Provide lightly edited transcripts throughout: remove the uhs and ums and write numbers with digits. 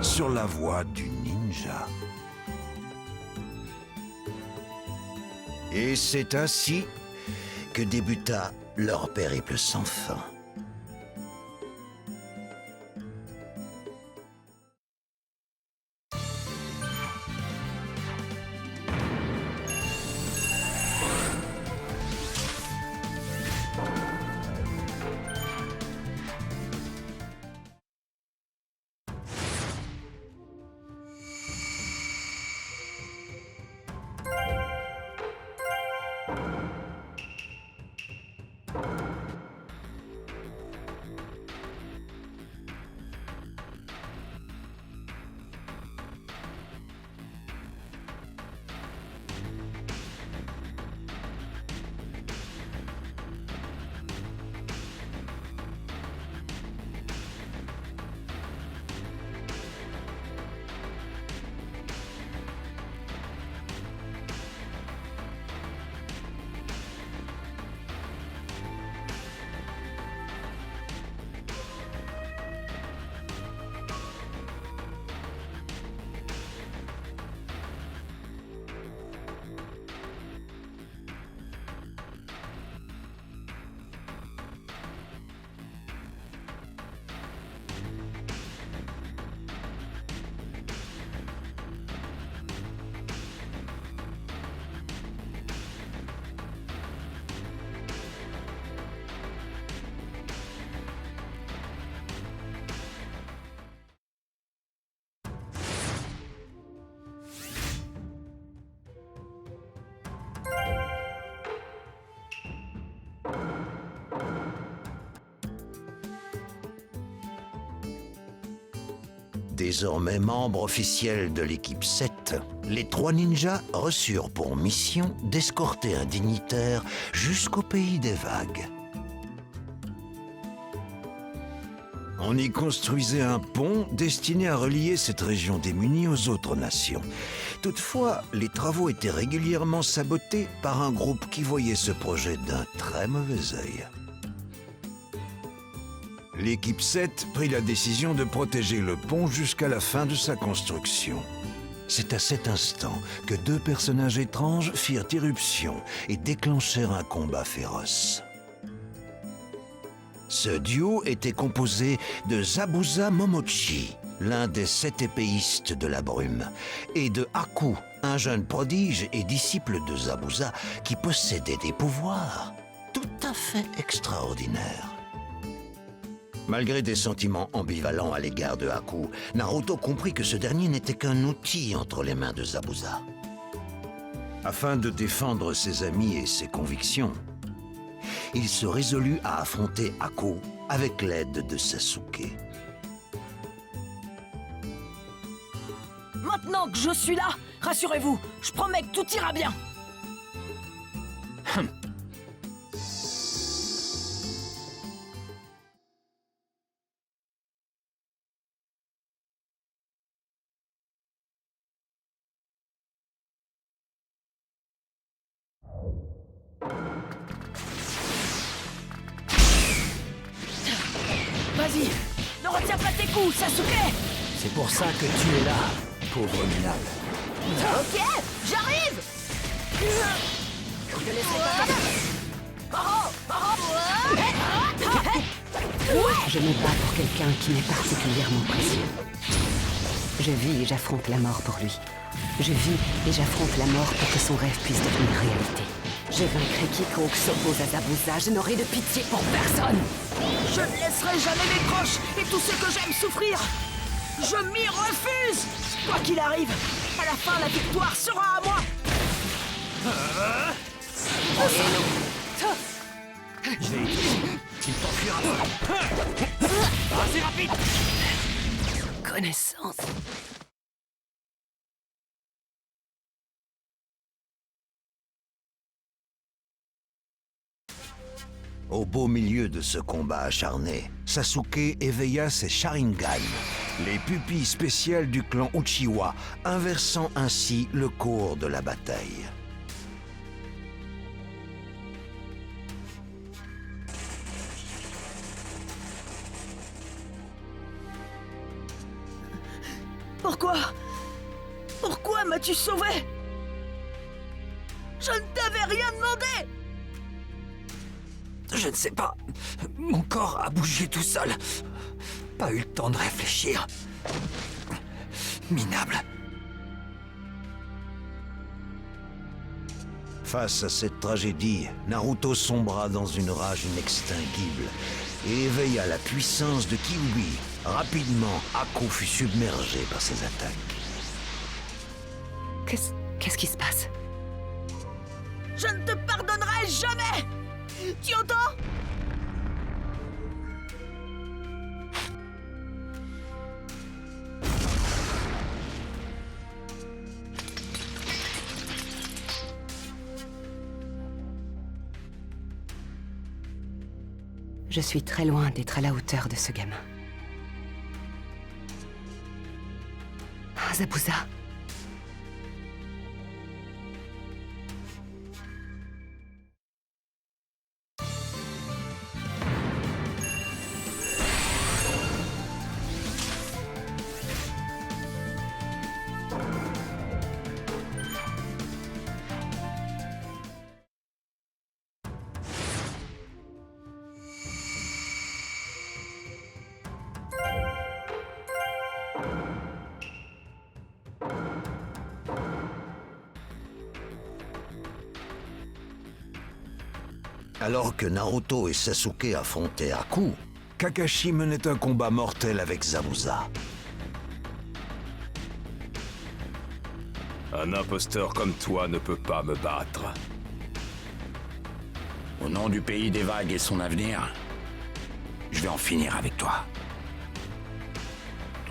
sur la voie du ninja. Et c'est ainsi que débuta leur périple sans fin. Désormais membres officiels de l'équipe 7, les 3 ninjas reçurent pour mission d'escorter un dignitaire jusqu'au pays des vagues. On y construisait un pont destiné à relier cette région démunie aux autres nations. Toutefois, les travaux étaient régulièrement sabotés par un groupe qui voyait ce projet d'un très mauvais œil. L'équipe 7 prit la décision de protéger le pont jusqu'à la fin de sa construction. C'est à cet instant que 2 personnages étranges firent irruption et déclenchèrent un combat féroce. Ce duo était composé de Zabuza Momochi, l'un des 7 épéistes de la brume, et de Haku, un jeune prodige et disciple de Zabuza qui possédait des pouvoirs tout à fait extraordinaires. Malgré des sentiments ambivalents à l'égard de Haku, Naruto comprit que ce dernier n'était qu'un outil entre les mains de Zabuza. Afin de défendre ses amis et ses convictions, il se résolut à affronter Haku avec l'aide de Sasuke. Maintenant que je suis là, rassurez-vous, je promets que tout ira bien. Vas-y, ne retiens pas tes coups, Sasuke. C'est pour ça que tu es là, pauvre minable. Ok, j'arrive. Je te laisserai pas Je me bats pour quelqu'un qui m'est particulièrement précieux. Je vis et j'affronte la mort pour lui. Je vis et j'affronte la mort pour que son rêve puisse devenir réalité. Je vaincrai quiconque s'oppose à Zabuza. Je n'aurai de pitié pour personne. Je ne laisserai jamais mes proches et tous ceux que j'aime souffrir. Je m'y refuse. Quoi qu'il arrive, à la fin, la victoire sera à moi. Tu t'enfuiras pas. Vas-y, rapide. Connaissance. Au beau milieu de ce combat acharné, Sasuke éveilla ses Sharingan, les pupilles spéciales du clan Uchiwa, inversant ainsi le cours de la bataille. Pourquoi? Pourquoi m'as-tu sauvé? Je ne t'avais rien demandé! Je ne sais pas. Mon corps a bougé tout seul. Pas eu le temps de réfléchir. Minable. Face à cette tragédie, Naruto sombra dans une rage inextinguible et éveilla la puissance de Kyuubi. Rapidement, Aku fut submergé par ses attaques. Qu'est-ce qui se passe? Je ne te pardonnerai jamais! Tu entends? Je suis très loin d'être à la hauteur de ce gamin. Ah, Zabuza. Alors que Naruto et Sasuke affrontaient Aku, Kakashi menait un combat mortel avec Zabuza. Un imposteur comme toi ne peut pas me battre. Au nom du pays des vagues et son avenir, je vais en finir avec toi.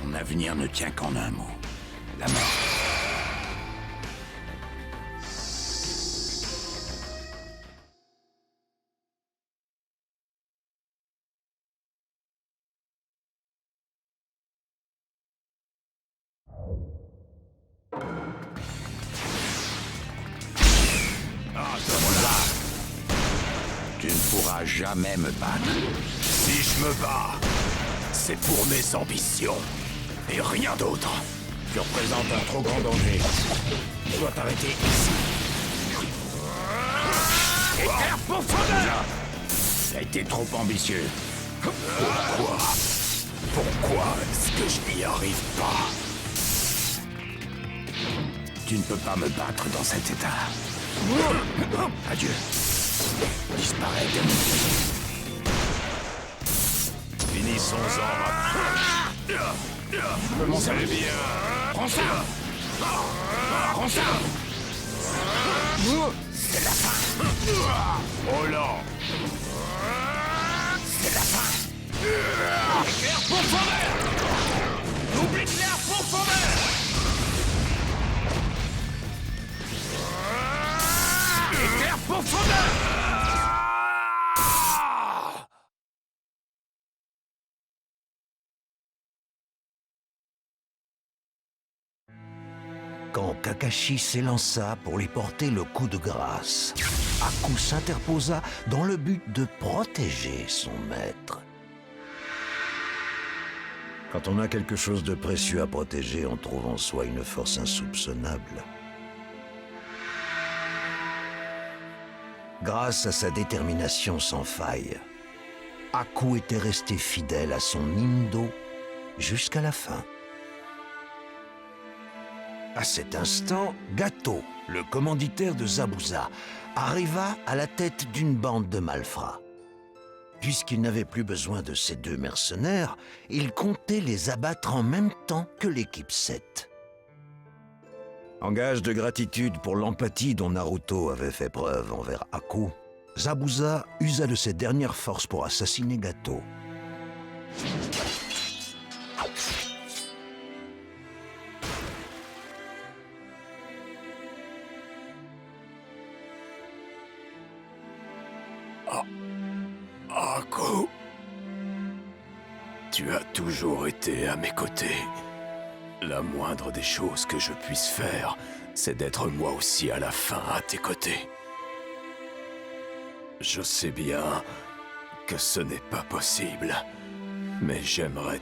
Ton avenir ne tient qu'en un mot. La mort. Tu ne pourras jamais me battre. Si je me bats, c'est pour mes ambitions et rien d'autre. Tu représentes un trop grand danger. Tu dois t'arrêter ici. Éclair profondeur! Tu as été trop ambitieux. Pourquoi est-ce que je n'y arrive pas? Tu ne peux pas me battre dans cet état. Adieu. Disparais de mon Finissons-en. C'est bien. Prends ça. Prends ça. C'est la fin. Oh là! C'est la fin. Éclair profondeur! N'oublie l'éclair profondeur! Éclair profondeur! Quand Kakashi s'élança pour lui porter le coup de grâce, Aku s'interposa dans le but de protéger son maître. Quand on a quelque chose de précieux à protéger, on trouve en soi une force insoupçonnable. Grâce à sa détermination sans faille, Aku était resté fidèle à son Nindo jusqu'à la fin. À cet instant, Gato, le commanditaire de Zabuza, arriva à la tête d'une bande de malfrats. Puisqu'il n'avait plus besoin de ces deux mercenaires, il comptait les abattre en même temps que l'équipe 7. En gage de gratitude pour l'empathie dont Naruto avait fait preuve envers Aku, Zabuza usa de ses dernières forces pour assassiner Gato. Aku, tu as toujours été à mes côtés. La moindre des choses que je puisse faire, c'est d'être moi aussi à la fin à tes côtés. Je sais bien que ce n'est pas possible, mais j'aimerais